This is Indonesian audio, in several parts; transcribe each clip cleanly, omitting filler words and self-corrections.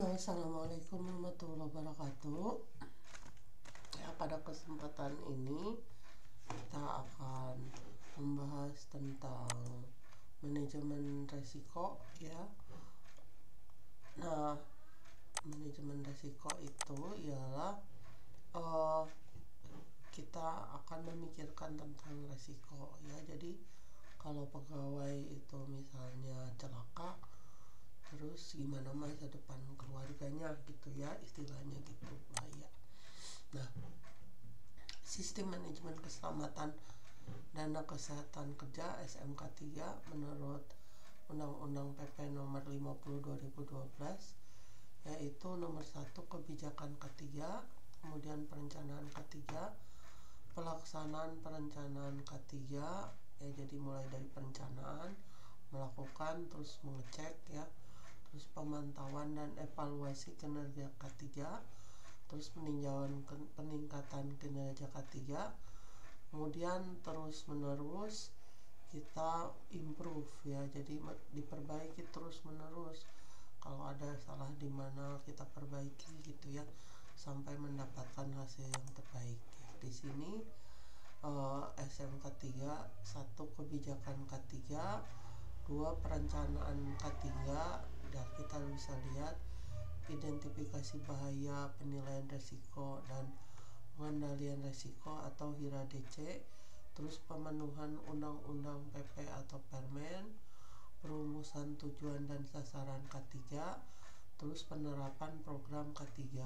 Assalamualaikum warahmatullahi wabarakatuh. Ya, pada kesempatan ini kita akan membahas tentang manajemen resiko ya. Nah, manajemen resiko itu ialah kita akan memikirkan tentang resiko ya. Jadi kalau pegawai itu misalnya celaka, terus gimana masa depan keluarganya gitu ya, istilahnya gitu lah ya. Nah, sistem manajemen keselamatan dana kesehatan kerja SMK 3 menurut Undang-Undang PP nomor 50 2012 yaitu nomor 1 kebijakan ketiga, kemudian perencanaan ketiga, pelaksanaan perencanaan ketiga ya. Jadi mulai dari perencanaan, melakukan, terus mengecek ya, terus pemantauan dan evaluasi kinerja K3, terus peninjauan peningkatan kinerja K3, kemudian terus menerus kita improve ya, jadi diperbaiki terus menerus. Kalau ada salah di mana kita perbaiki gitu ya, sampai mendapatkan hasil yang terbaik ya. Di sini SMK 3, 1 kebijakan K3, 2 perencanaan K3, dan kita bisa lihat identifikasi bahaya, penilaian resiko dan pengendalian resiko atau HIRA DC, terus pemenuhan undang-undang PP atau Permen, perumusan tujuan dan sasaran K3, terus penerapan program K3.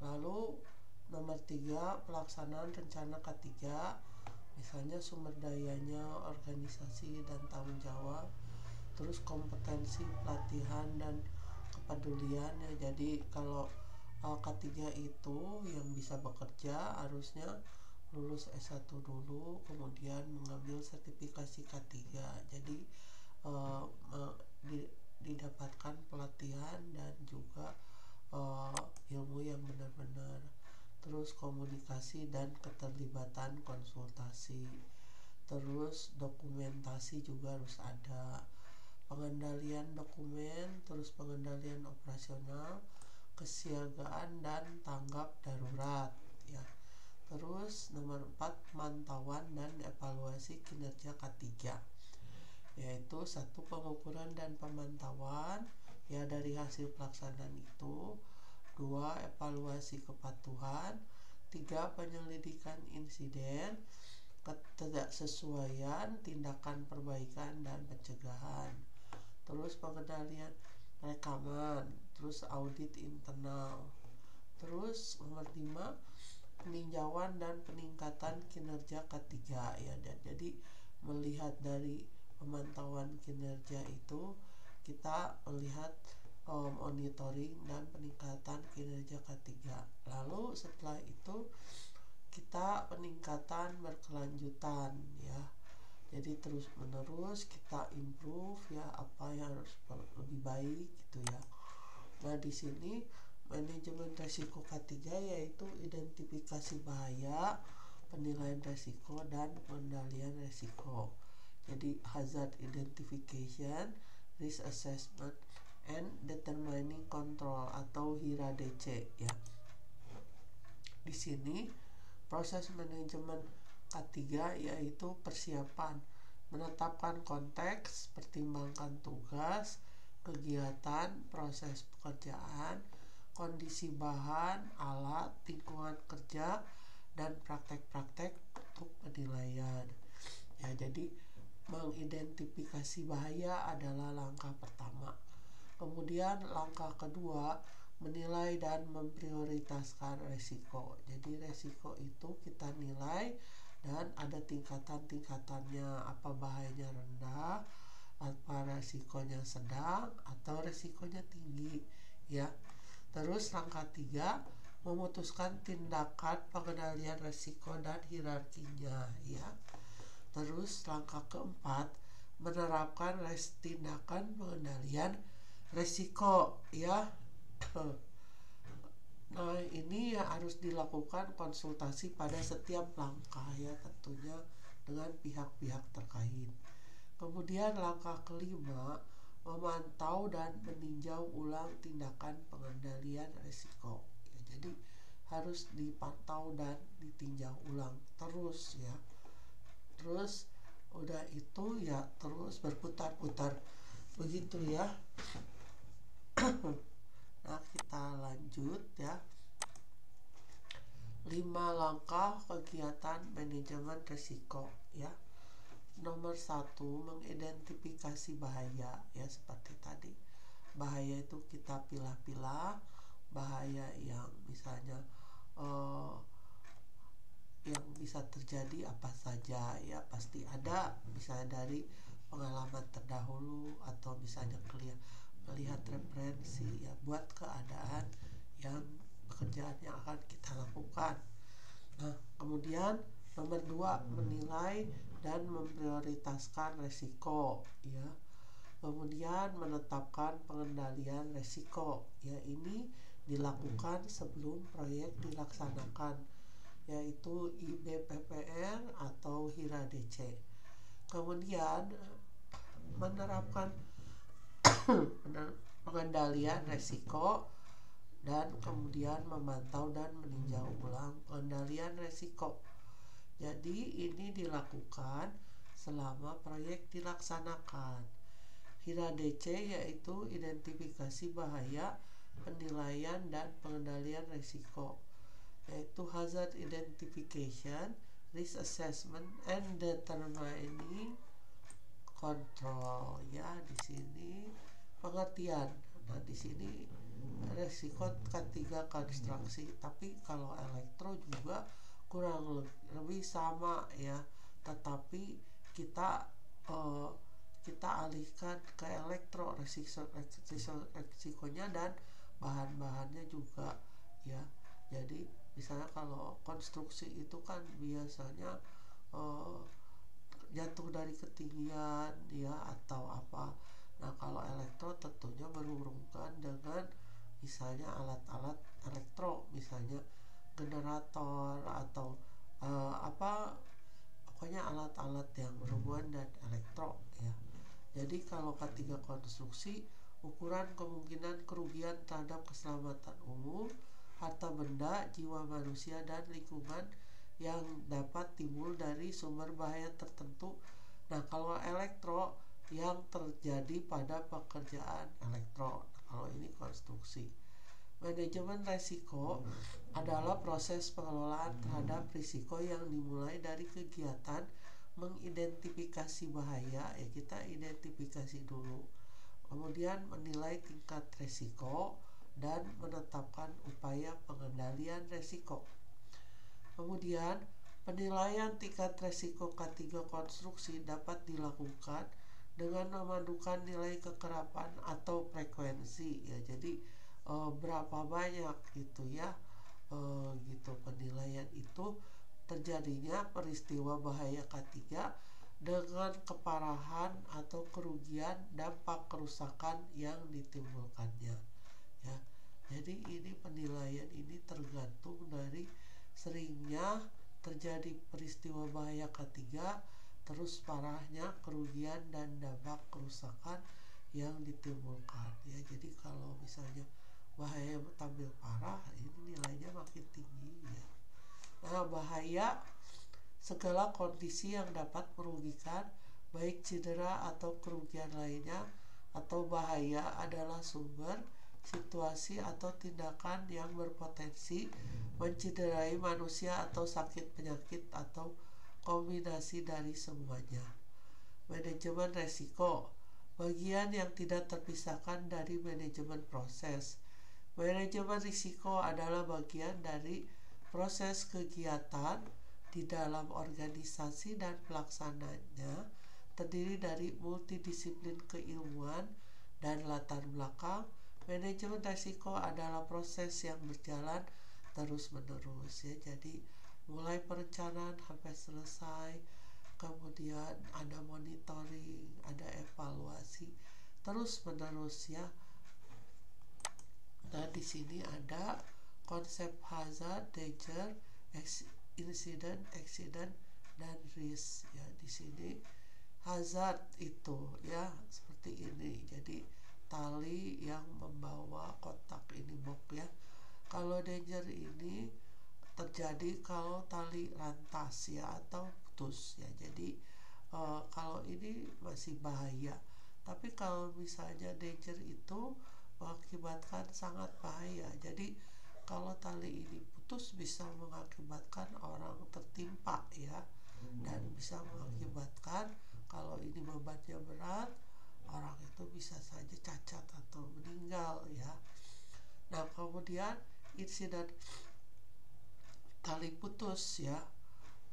Lalu nomor 3 pelaksanaan rencana K3, misalnya sumber dayanya, organisasi dan tanggung jawab, terus kompetensi, pelatihan dan kepedulian ya. Jadi kalau K3 itu yang bisa bekerja harusnya lulus S1 dulu, kemudian mengambil sertifikasi K3. Jadi didapatkan pelatihan dan juga ilmu yang benar-benar, terus komunikasi dan keterlibatan konsultasi, terus dokumentasi juga harus ada, pengendalian dokumen, terus pengendalian operasional, kesiagaan dan tanggap darurat ya. Terus nomor 4 pemantauan dan evaluasi kinerja K3, yaitu 1 pengukuran dan pemantauan ya dari hasil pelaksanaan itu, 2 evaluasi kepatuhan, 3 penyelidikan insiden, ketidaksesuaian, tindakan perbaikan dan pencegahan, terus pengendalian rekaman, terus audit internal. Terus nomor 5 peninjauan dan peningkatan kinerja K3 ya. Jadi melihat dari pemantauan kinerja itu kita melihat monitoring dan peningkatan kinerja K3. Lalu setelah itu kita peningkatan berkelanjutan ya. Jadi terus menerus kita improve ya, apa yang harus lebih baik gitu ya. Nah, di sini manajemen resiko K3 yaitu identifikasi bahaya, penilaian resiko dan pengendalian resiko. Jadi hazard identification, risk assessment and determining control atau HIRA DC ya. Di sini proses manajemen K3 yaitu persiapan, menetapkan konteks, pertimbangkan tugas, kegiatan, proses pekerjaan, kondisi bahan, alat, lingkungan kerja, dan praktek-praktek untuk penilaian ya. Jadi mengidentifikasi bahaya adalah langkah pertama. Kemudian langkah kedua, menilai dan memprioritaskan resiko. Jadi resiko itu kita nilai dan ada tingkatan-tingkatannya, apa bahayanya rendah, apa resikonya sedang, atau resikonya tinggi ya. Terus langkah 3, memutuskan tindakan pengendalian resiko dan hierarkinya ya. Terus langkah keempat, menerapkan tindakan pengendalian resiko ya. Nah, ini ya harus dilakukan konsultasi pada setiap langkah ya, tentunya dengan pihak-pihak terkait. Kemudian langkah kelima, memantau dan meninjau ulang tindakan pengendalian risiko. Ya, jadi harus dipantau dan ditinjau ulang terus ya. Terus udah itu ya terus berputar-putar begitu ya. Nah, kita lanjut ya. 5 langkah kegiatan manajemen risiko ya. Nomor 1, mengidentifikasi bahaya ya, seperti tadi. Bahaya itu kita pilah-pilah. Bahaya yang misalnya yang bisa terjadi apa saja ya, pasti ada, misalnya dari pengalaman terdahulu atau misalnya melihat referensi ya buat keadaan yang pekerjaan yang akan kita lakukan. Nah, kemudian nomor 2, menilai dan memprioritaskan resiko ya. Kemudian menetapkan pengendalian resiko ya, ini dilakukan sebelum proyek dilaksanakan, yaitu IBPPR atau HIRA DC. Kemudian menerapkan pengendalian resiko dan kemudian memantau dan meninjau ulang pengendalian resiko. Jadi ini dilakukan selama proyek dilaksanakan. HIRA DC yaitu identifikasi bahaya, penilaian dan pengendalian resiko, yaitu hazard identification, risk assessment, and determining control ya. Di sini pengertian. Nah, di sini resiko ketiga konstruksi, tapi kalau elektro juga kurang lebih sama ya, tetapi kita alihkan ke elektro resikonya dan bahan-bahannya juga ya. Jadi misalnya kalau konstruksi itu kan biasanya jatuh dari ketinggian ya atau apa. Nah, kalau elektro tentunya berhubungan dengan misalnya alat-alat elektro, misalnya generator atau pokoknya alat-alat yang berhubungan dan elektro ya. Jadi kalau ketiga konstruksi, ukuran kemungkinan kerugian terhadap keselamatan umum, harta benda, jiwa manusia, dan lingkungan yang dapat timbul dari sumber bahaya tertentu. Nah, kalau elektro yang terjadi pada pekerjaan elektro. Nah, kalau ini konstruksi. Manajemen risiko adalah proses pengelolaan terhadap risiko yang dimulai dari kegiatan mengidentifikasi bahaya ya, kita identifikasi dulu, kemudian menilai tingkat risiko dan menetapkan upaya pengendalian risiko. Kemudian penilaian tingkat risiko ketiga konstruksi dapat dilakukan dengan memadukan nilai kekerapan atau frekuensi ya. Jadi berapa banyak gitu ya, gitu penilaian itu terjadinya peristiwa bahaya ketiga dengan keparahan atau kerugian dampak kerusakan yang ditimbulkannya ya. Jadi ini penilaian ini tergantung dari seringnya terjadi peristiwa bahaya ketiga, terus parahnya kerugian dan dampak kerusakan yang ditimbulkan ya. Jadi kalau misalnya bahaya tampil parah, ini nilainya makin tinggi ya. Nah, bahaya segala kondisi yang dapat merugikan, baik cedera atau kerugian lainnya, atau bahaya adalah sumber, situasi atau tindakan yang berpotensi mencederai manusia atau sakit penyakit atau kombinasi dari semuanya. Manajemen resiko, bagian yang tidak terpisahkan dari manajemen proses. Manajemen risiko adalah bagian dari proses kegiatan di dalam organisasi dan pelaksananya, terdiri dari multidisiplin keilmuan dan latar belakang. Manajemen risiko adalah proses yang berjalan terus-menerus ya. Jadi mulai perencanaan sampai selesai, kemudian ada monitoring, ada evaluasi terus-menerus ya. Nah, di sini ada konsep hazard, danger, incident, accident, dan risk ya. Di sini hazard itu ya seperti seperti ini. Jadi tali yang membawa kotak ini box ya. Kalau danger ini terjadi kalau tali rantas ya atau putus ya. Jadi kalau ini masih bahaya. Tapi kalau misalnya danger itu mengakibatkan sangat bahaya. Jadi kalau tali ini putus bisa mengakibatkan orang tertimpa ya, dan bisa mengakibatkan kalau ini bebannya berat, orang itu bisa saja cacat atau meninggal ya. Nah, kemudian insiden tali putus ya.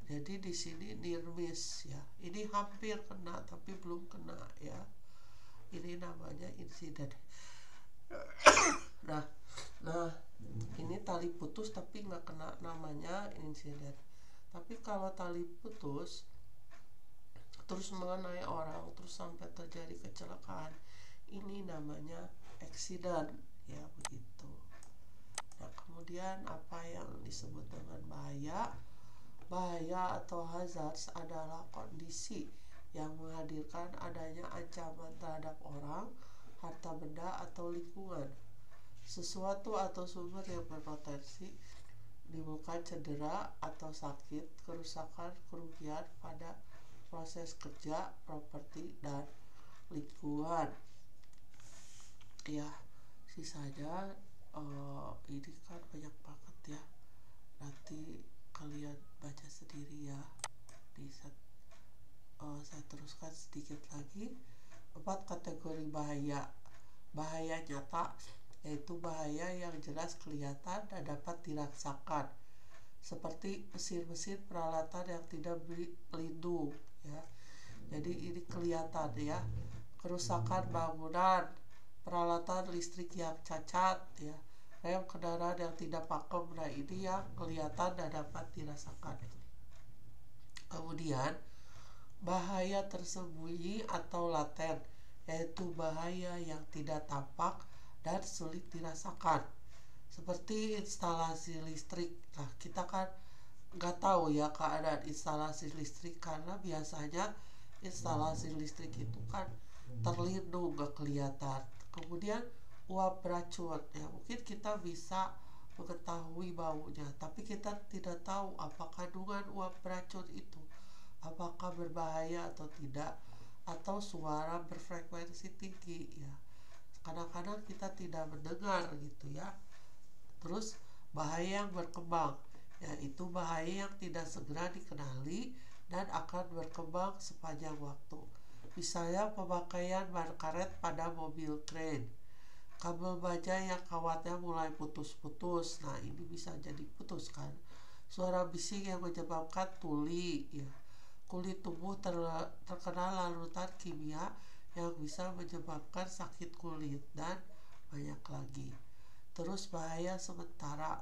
Jadi di sini near miss ya. Ini hampir kena tapi belum kena ya. Ini namanya insiden. Nah, ini tali putus tapi nggak kena, namanya insiden. Tapi kalau tali putus terus mengenai orang terus sampai terjadi kecelakaan, ini namanya accident ya, begitu. Nah, kemudian apa yang disebut dengan bahaya atau hazards adalah kondisi yang menghadirkan adanya ancaman terhadap orang, harta benda atau lingkungan, sesuatu atau sumber yang berpotensi menimbulkan cedera atau sakit, kerusakan, kerugian pada proses kerja, properti, dan lingkungan ya. Sisanya ini kan banyak banget ya, nanti kalian baca sendiri ya. Saya teruskan sedikit lagi. 4 kategori bahaya nyata, yaitu bahaya yang jelas kelihatan dan dapat dirasakan, seperti mesin-mesin peralatan yang tidak berlindung ya. Jadi ini kelihatan ya. Kerusakan bangunan, peralatan listrik yang cacat ya, rem kendaraan yang tidak pakem. Nah, ini yang kelihatan dan dapat dirasakan. Kemudian bahaya tersembunyi atau laten, yaitu bahaya yang tidak tampak dan sulit dirasakan, seperti instalasi listrik. Nah, kita kan nggak tahu ya keadaan instalasi listrik, karena biasanya instalasi listrik itu kan terlindung, nggak kelihatan. Kemudian uap beracun ya, mungkin kita bisa mengetahui baunya, tapi kita tidak tahu apa kandungan uap beracun itu, apakah berbahaya atau tidak, atau suara berfrekuensi tinggi ya, kadang-kadang kita tidak mendengar gitu ya. Terus bahaya yang berkembang, yaitu bahaya yang tidak segera dikenali dan akan berkembang sepanjang waktu. Misalnya pemakaian ban karet pada mobil kren, kabel baja yang kawatnya mulai putus-putus. Nah, ini bisa jadi putus kan. Suara bising yang menyebabkan tuli ya. Kulit tubuh terkena larutan kimia yang bisa menyebabkan sakit kulit, dan banyak lagi. Terus bahaya sementara,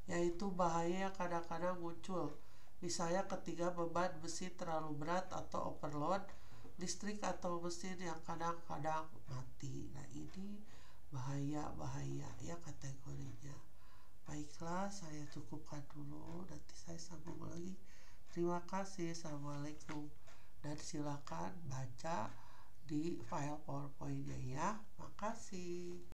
yaitu bahaya yang kadang-kadang muncul, misalnya ketika beban mesin terlalu berat atau overload listrik atau mesin yang kadang-kadang mati. Nah, ini bahaya ya kategorinya. Baiklah, saya cukupkan dulu, nanti saya sambung lagi. Terima kasih. Assalamualaikum. Dan silakan baca di file PowerPoint-nya ya. Makasih.